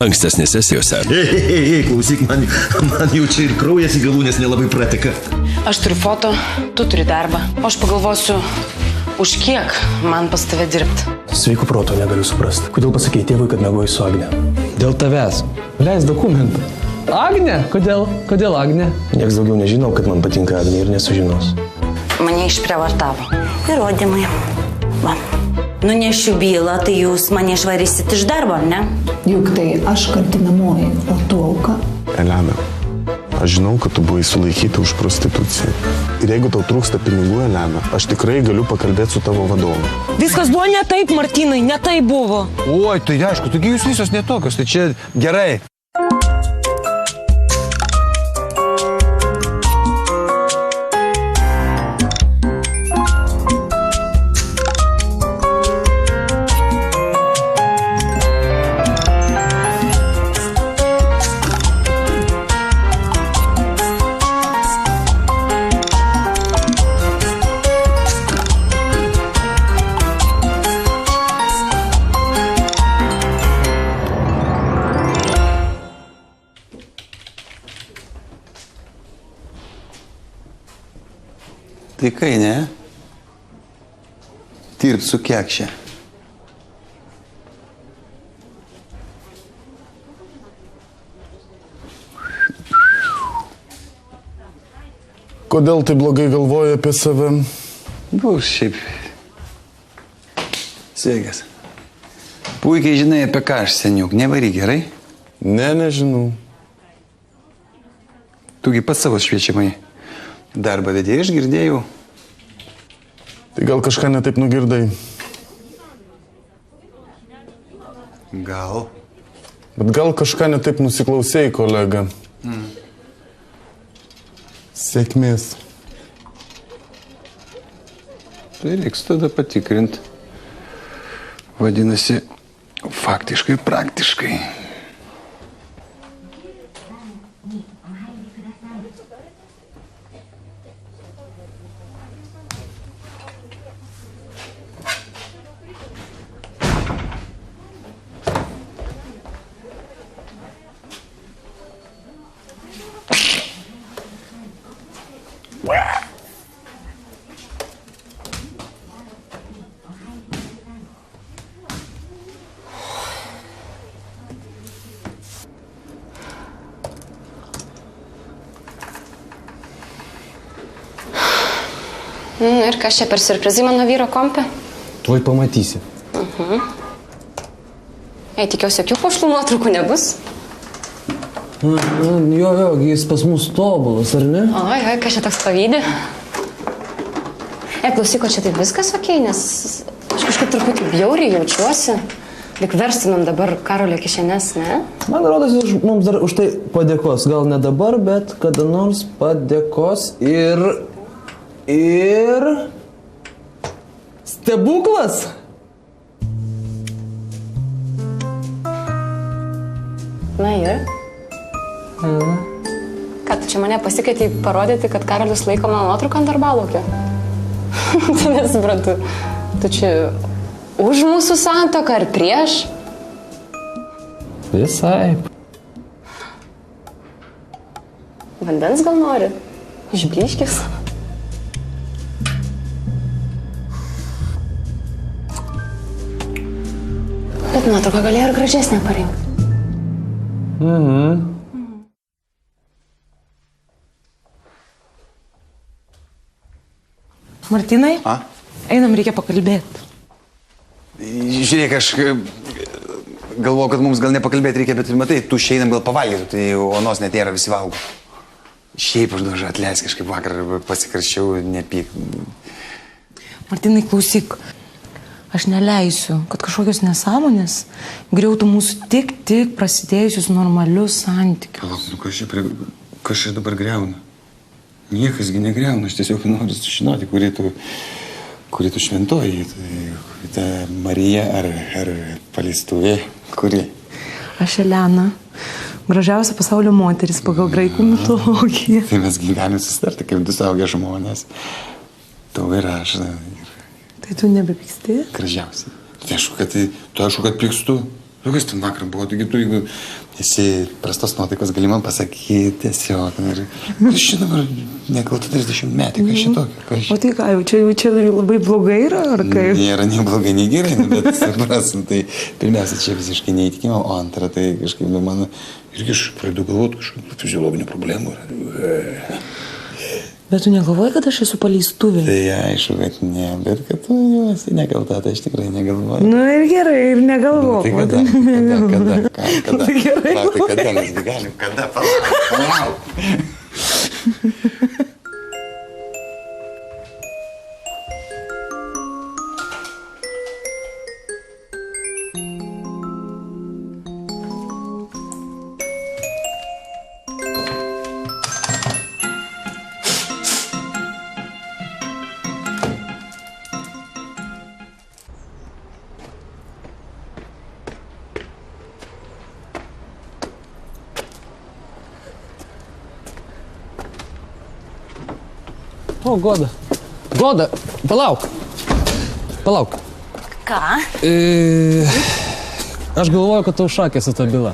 Ankstesnėse sesijose. Ei, klausyk, man jau čia ir kraujas į galūnės nelabai prateka. Aš turiu foto, tu turi darbą. O aš pagalvosiu, už kiek man pas tave dirbti. Sveiko proto negaliu suprasti. Kodėl pasakei tėvui, kad miegoji su Agne? Dėl tavęs. Leis dokumentą. Agne? Kodėl Agne? Niekas daugiau nežinau, kad man patinka Agne ir nesužinos. Mane išprievartavo. Įrodymai. Va. Nunešiu bylą, tai jūs mane išvarysit iš darbo, ne? Juk tai aš kaltinamoji, o tu auka. Elena, aš žinau, kad tu buvai sulaikyta už prostituciją. Ir jeigu tau trūksta pinigų, Elena, aš tikrai galiu pakalbėti su tavo vadovu. Viskas buvo ne taip, Martynai, ne taip buvo. Oi, tai aišku, taigi jūs visos netokios, tai čia gerai. Tai kai, ne? Dirbt su kekšė. Kodėl tai blogai galvoji apie save? Šiaip. Sveikas. Puikiai žinai, apie ką aš, seniuk. Nevaryk, gerai? Ne, nežinau. Tugi pats savo šviečiamai darbą vedėjai, aš girdėjau. Tai gal kažką netaip nugirdai? Gal. Bet gal kažką netaip nusiklausėjai, kolega. Sėkmės. Tai reiks tada patikrint. Vadinasi, faktiškai, praktiškai. Ir kas čia per siurprizai mano vyro kompe? Tuoj pamatysi. Ei, tikiuosi, jokių pošlų nuotraukų nebus. Jo, jis pas mus tobulas, ar ne? Oi, kas čia toks pavydė? Klausyk, o čia taip viskas okei, nes aš kažkaip truputį bjauriai jaučiuosi. Lik verstumėm dabar Karolio kišenes, ne? Man rodos, mums dar už tai padėkos. Gal ne dabar, bet kada nors padėkos ir... Stebuklas? Na ir? Ką, tu čia mane pasikvietei parodyti, kad Karolis laiko mano nuotrauką ant darbalaukio? Tai nesuprantu. Tu čia už mūsų santuoką ar prieš? Visai. Vandens gal nori? Išblyškis? Bet nuotrauką galėjo ir gražesnę parinkti. Martynai? Einam, reikia pakalbėti. Žiūrėk, aš galvoju, kad mums gal nepakalbėti reikia, bet matai, tu išeinam gal pavalgyti, tai onos net nėra, visi valgo. Šiaip aš dažnai atleisk, kažkaip vakar pasikarščiau, nepyk. Martynai, klausyk. Aš neleisiu, kad kažkokios nesąmonės griautų mūsų tik prasidėjusius normalius santykius. Kas čia dabar griauna? Niekasgi negriauna, aš tiesiog noriu sužinoti, kuri tu šventoji. Ta Marija ar paleistuvė, kuri? Aš Elena, gražiausia pasaulio moteris pagal graikų mitologiją. Tai mes galim susitarti kaip du suaugę žmonės. Tu ir aš. Tai tu nebepyksti? Gražiausiai. Tai aišku, kad pykstu. Kas ten vakar buvo, taigi tu, jeigu esi prastos nuotaikos, gali man pasakyti tiesiog. Kas čia dabar nekalta 30 metų, kas šitokio? O tai ką, jau čia labai blogai yra, ar kaip? Nėra nei blogai, nei gerai, bet suprasim, tai pirmiausia, čia visiškai neįtikima, o antra, tai kažkaip man irgi aš pradedu galvoti kažkokių fiziologinių problemų. Bet tu negalvoji, kad aš esu paleistuvė? Tai aišku, kad ne, bet kad tu jau esi nekalta, tai aš tikrai negalvoju. Nu ir gerai, ir negalvok. Tai kada? Tai gerai. Tai kada mes galim? Kada? Palauk. O, Goda. Goda, palauk. Palauk. Ką? Aš galvoju, kad tau šakėsi ta byla.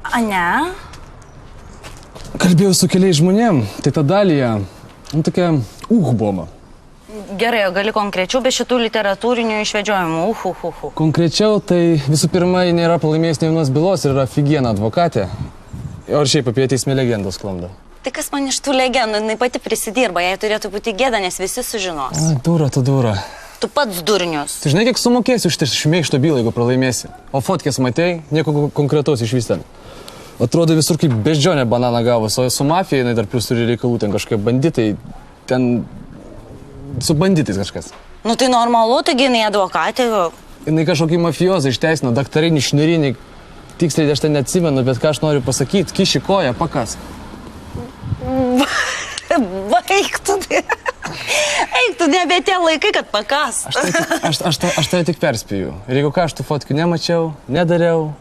A ne? Kalbėjau su keliais žmonėm, tai ta Dalija, tokia bomba. Gerai, o gali konkrečiau be šitų literatūrinių išvedžiojimų. Konkrečiau, tai visų pirma, ji nėra pralaimėjus nei vienos bylos ir yra figiena advokatė. O ir šiaip apie teismę legendos sklando. Tai kas man iš tų legendų, jinai pati prisidirba, jai turėtų būti gėda, nes visi sužinos. Dūra, tu dūra. Tu pats durnius. Tai žinai, kiek sumokėsi už šmeižto bylą, jeigu pralaimėsi? O fotkės matei, nieko konkretaus iš vis ten. Atrodo visur kaip beždžionė bananą gavus, o su mafija jinai dar plius turi reikalų, ten kažkaip banditai, ten su banditais kažkas. Nu tai normalu, taigi jinai advokatė. Jinai kažkokį mafiozą išteisino, daktarinį, šniurinį, tiksliai aš ten neatsimenu, bet ką aš noriu pasakyti, kiši koją, pakas. Baigtų tai. Eiktų nebe tie laikai, kad pakas. Aš tave tik perspėju. Ir jeigu ką, aš tų fotkių nemačiau, nedariau,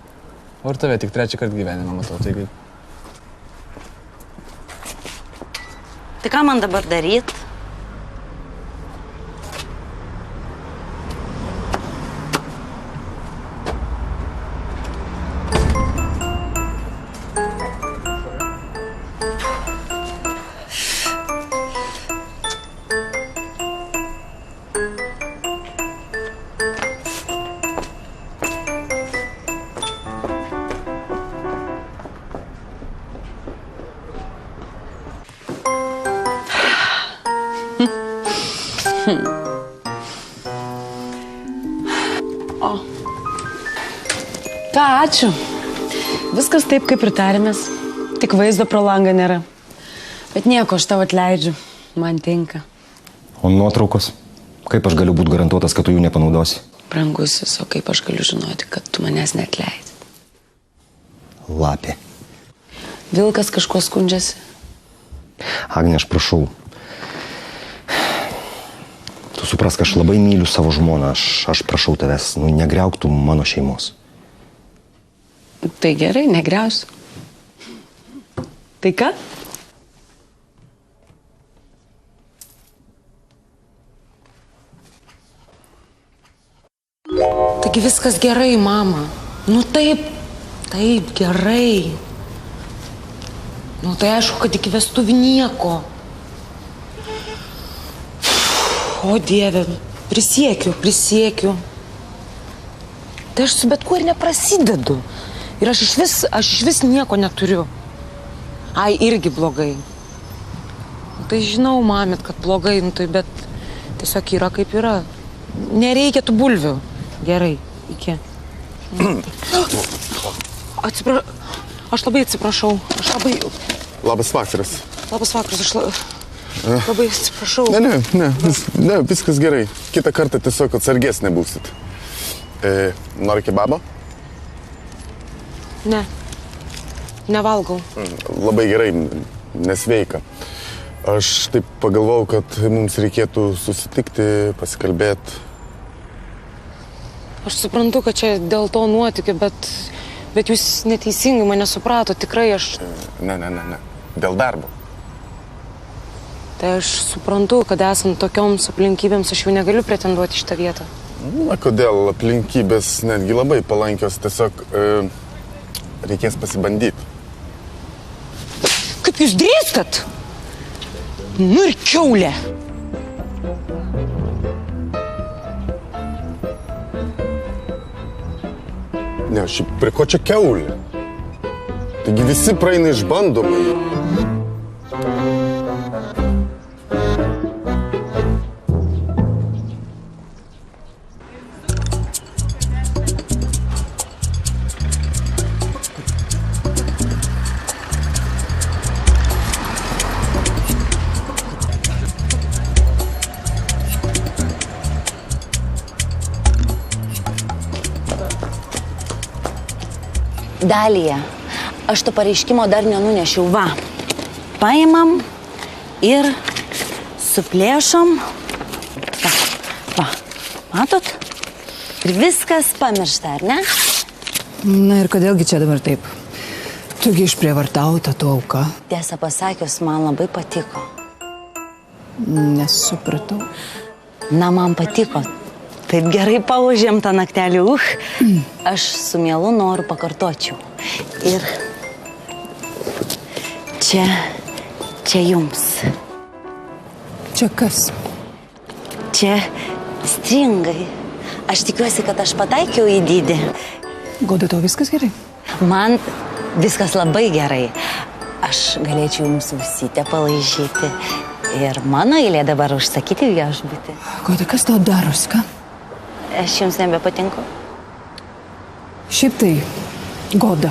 o ir tave tik trečią kartą gyvenimą matau. Taigi... Tai ką man dabar daryt? O. Ką, ačiū. Viskas taip, kaip ir tarėmės. Tik vaizdo pro langą nėra. Bet nieko, aš tau atleidžiu. Man tinka. O nuotraukos? Kaip aš galiu būti garantuotas, kad tu jų nepanaudosi? Brangusis, o kaip aš galiu žinoti, kad tu manęs neatleidi? Lapė. Vilkas kažkuo skundžiasi. Agne, aš prašau. Tu suprask, aš labai myliu savo žmoną. Aš prašau tavęs, negriauk tu mano šeimos. Tai gerai, negriausiu. Tai ką? Taigi viskas gerai, mama. Nu taip, gerai. Nu tai aišku, kad iki vestuvių nieko. O Dieve, prisiekiu. Tai aš su bet kuo ir neprasidedu. Ir aš iš vis nieko neturiu. Ai, irgi blogai. Nu, tai žinau, mamit, kad blogai, nu, tai bet tiesiog yra kaip yra. Nereikia tų bulvių. Gerai, iki. Aš labai atsiprašau. Labas vakaras. Labas vakaras, aš labai atsiprašau. Ne, viskas gerai. Kitą kartą tiesiog atsargesnė būsit. Nori kebabo? Ne. Nevalgau. Labai gerai, nesveika. Aš taip pagalvojau, kad mums reikėtų susitikti, pasikalbėti. Aš suprantu, kad čia dėl to nuotikio, bet jūs neteisingai mane suprato, tikrai aš... Ne. Dėl darbo. Tai aš suprantu, kad esant tokioms aplinkybėms aš jau negaliu pretenduoti šitą vietą. Na, kodėl aplinkybės netgi labai palankios, tiesiog reikės pasibandyti. Kaip jūs drįstat? Nu ir kiaulė. Ne, šiaip prie ko čia kiaulė? Taigi visi praeina išbandomai. Dalija, aš to pareiškimo dar nenunešiau. Va, paimam ir suplėšom. Va, matot? Ir viskas pamiršta, ar ne? Na ir kodėlgi čia dabar taip? Tugi išprievartauta tu auka. Tiesą pasakius, man labai patiko. Nesupratau. Na, man patiko. Taip gerai paužėm tą naktelį. Aš su mielu noru pakartočiau. Ir čia jums. Čia kas? Čia stringai. Aš tikiuosi, kad aš pataikiau į dydį. Goda, tau viskas gerai? Man viskas labai gerai. Aš galėčiau jums ausytę palaižyti. Ir mano eilė dabar užsakyti viešbutį. Goda, kas tau daros, ką? Aš jums nebepatinku. Šiaip tai, Goda,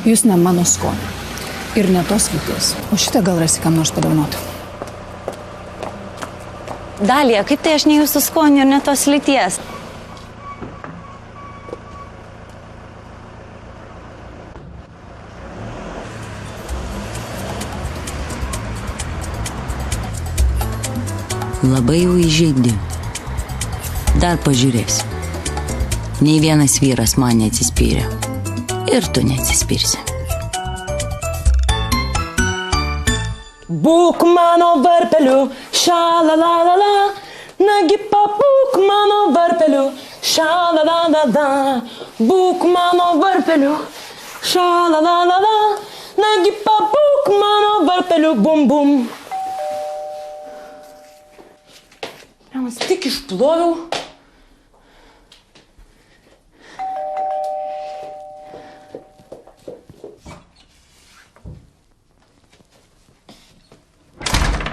jūs ne mano skonio. Ir ne tos lyties. O šitą gal rasi kam nors padovanoti. Dalija, kaip tai aš ne jūsų skonio ir ne tos lyties? Labai jau įžeidi. Dar pažiūrėsi. Nei vienas vyras man neatsispyrė. Ir tu neatsispirsi. Būk mano varpeliu, šalalalala, nagi pabūk mano varpeliu, šalalalala, būk mano varpeliu, šalalalala, nagi pabūk mano varpeliu, bum bum. Aš tik išploviau.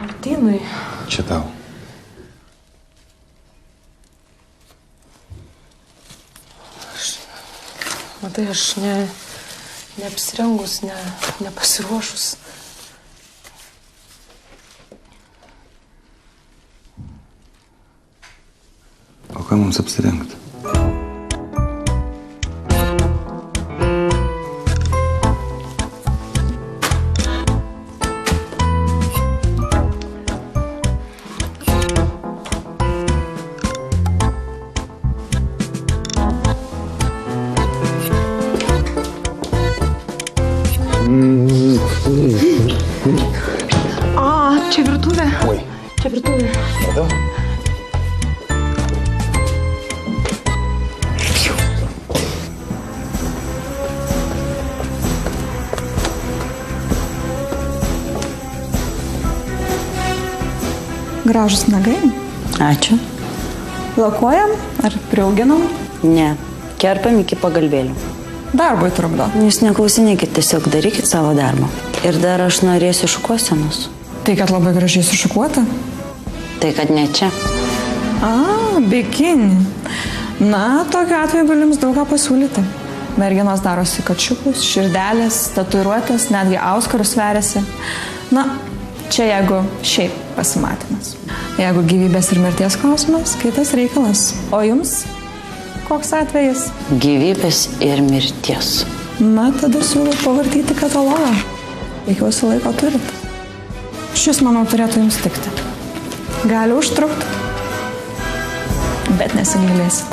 Martynai. Čia tau. Matai, aš neapsirengus, nepasiruošus. O ką mums apsirengti? Čia virtuvė. Oi. Čia virtuvė. Radau? Gražus nagai. Ačiū. Lakuojam ar priauginam? Ne, kerpam iki pagalbėlių. Darbui trukdo. Jūs neklausinėkit, tiesiog darykit savo darbą. Ir dar aš norėsiu šukuosenos. Tai, kad labai gražiai sušukuota? Tai, kad ne čia. Bikini. Na, tokiu atveju galiu jums daug ką pasiūlyti. Merginos darosi kačiukus, širdelės, tatuiruotės, netgi auskarus veriasi. Na, čia jeigu šiaip pasimatymas. Jeigu gyvybės ir mirties klausimas, kitas reikalas. O jums? Koks atvejis? Gyvybės ir mirties. Na, tada siūlau pavartyti katalogą. Tikiuosi laiko turit. Šis, manau, turėtų jums tikti. Gali užtrukti, bet nesigailėsit.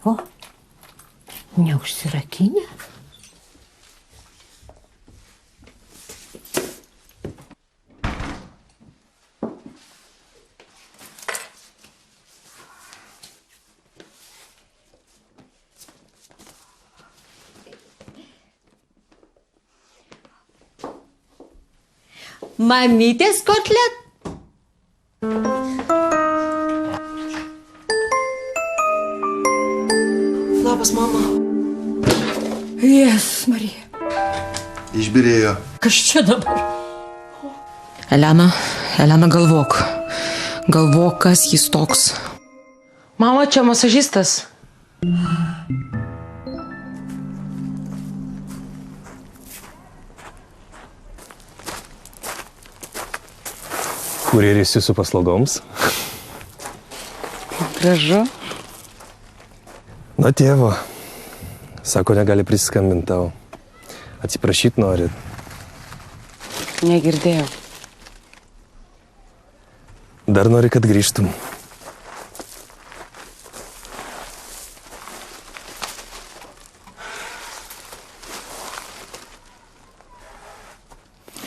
O, neužsirakinę? Mamytės kotlet. Labas, mama. Jėzus, Marija. Išbirėjo. Kas čia dabar? Elena, galvok. Galvok, kas jis toks. Mama, čia masažistas. Kurjeris jūsų paslaugoms? Gražu. Nuo tėvo. Sako, negali prisiskambinti tau. Atsiprašyti norit. Negirdėjau. Dar nori, kad grįžtum.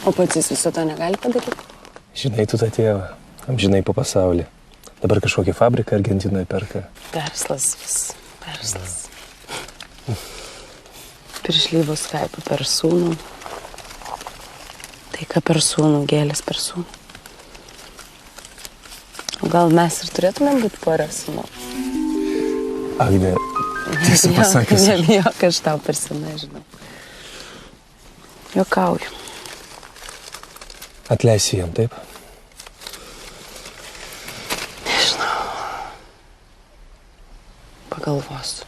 O pats jis viso to negali padaryti? Žinai, tu tą tėvą. Amžinai po pasaulį. Dabar kažkokį fabriką Argentinoje perka. Verslas vis. Verslas. Piršlyvo Skype per sūnų. Tai ką per sūnų, gėlės per sūnų. O gal mes ir turėtumėm būti porą sūnų? Agne, tiesą pasakęs. Nebijok, aš tau per senai žinau. Jokauju. Atleisi jam, taip? Nežinau. Pagalvosiu.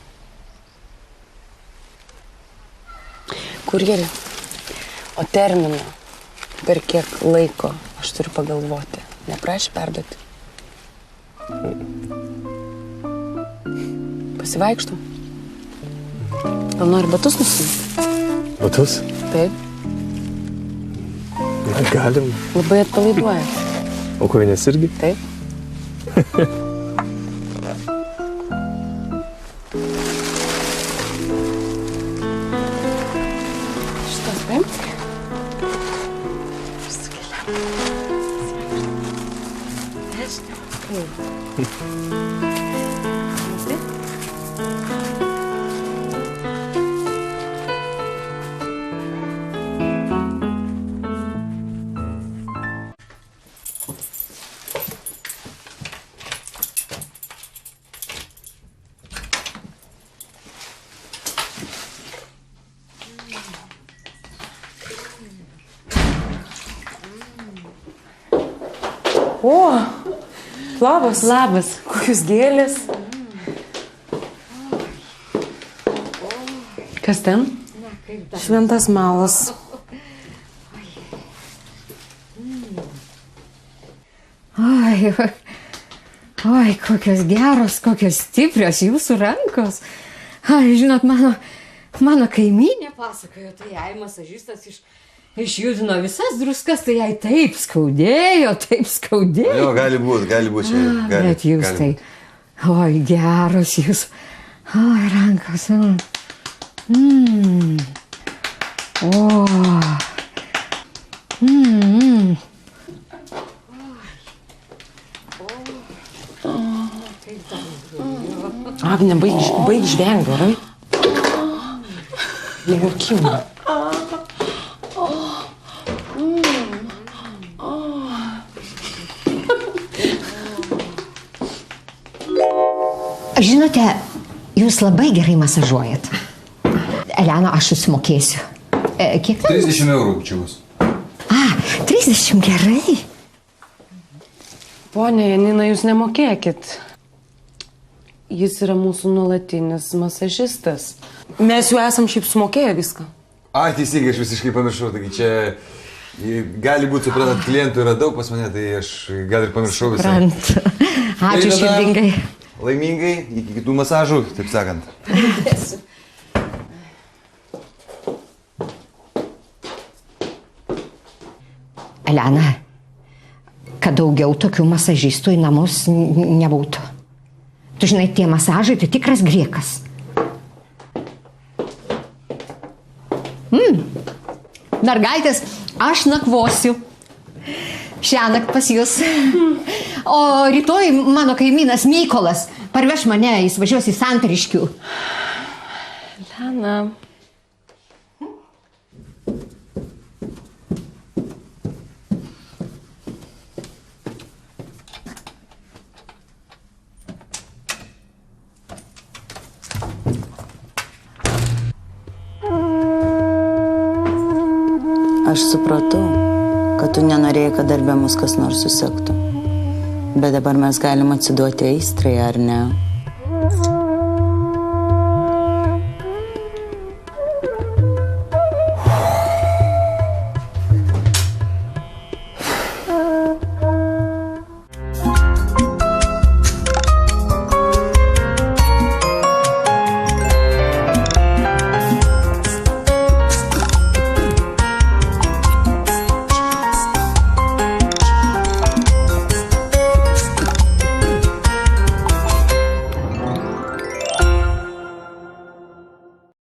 Kurjeri, o terminą, per kiek laiko aš turiu pagalvoti, neprašy perduoti? Pasivaikštum? Gal nori batus nusimti? Batus? Taip. Na, galim. Labai atpalaiduoja. O kovinės irgi? Taip. Šitas paimti? O, labas. Labas. Kokius gėlės. Kas ten? Šventas malas. Oi, kokios geros, kokios stiprios jūsų rankos. Ai, žinot, mano kaimynė pasakojo, tai jai masažistas išjudino visas druskas, tai jai taip skaudėjo. Jo, gali būt čia. Bet jūs tai, oi, geros jūs. Oi, rankos. Agne, baig žvengti, gerai? Nejuokinga. Žinote, jūs labai gerai masažuojat. Elena, aš susimokėsiu. Kiek? 30 eurų čia bus. 30 gerai. Pone Janina, jūs nemokėkit. Jis yra mūsų nuolatinis masažistas. Mes jau esam šiaip sumokėję viską. Teisingai, aš visiškai pamiršau, taigi čia gali būti, suprantat, klientų yra daug pas mane, tai aš gal ir pamiršau visą. Ačiū širdingai. Laimingai, iki kitų masažų, taip sakant. Elena, kad daugiau tokių masažistų į namus nebūtų. Tu žinai, tie masažai tai tikras griekas. Mergaitės, aš nakvosiu. Šiąnakt pas jūs. O rytoj mano kaimynas Mykolas parveš mane, jis važiuos į Santariškių. Elena. Aš supratau, kad tu nenorėjai, kad darbė mus kas nors susektų. Bet dabar mes galim atsiduoti aistrai, ar ne?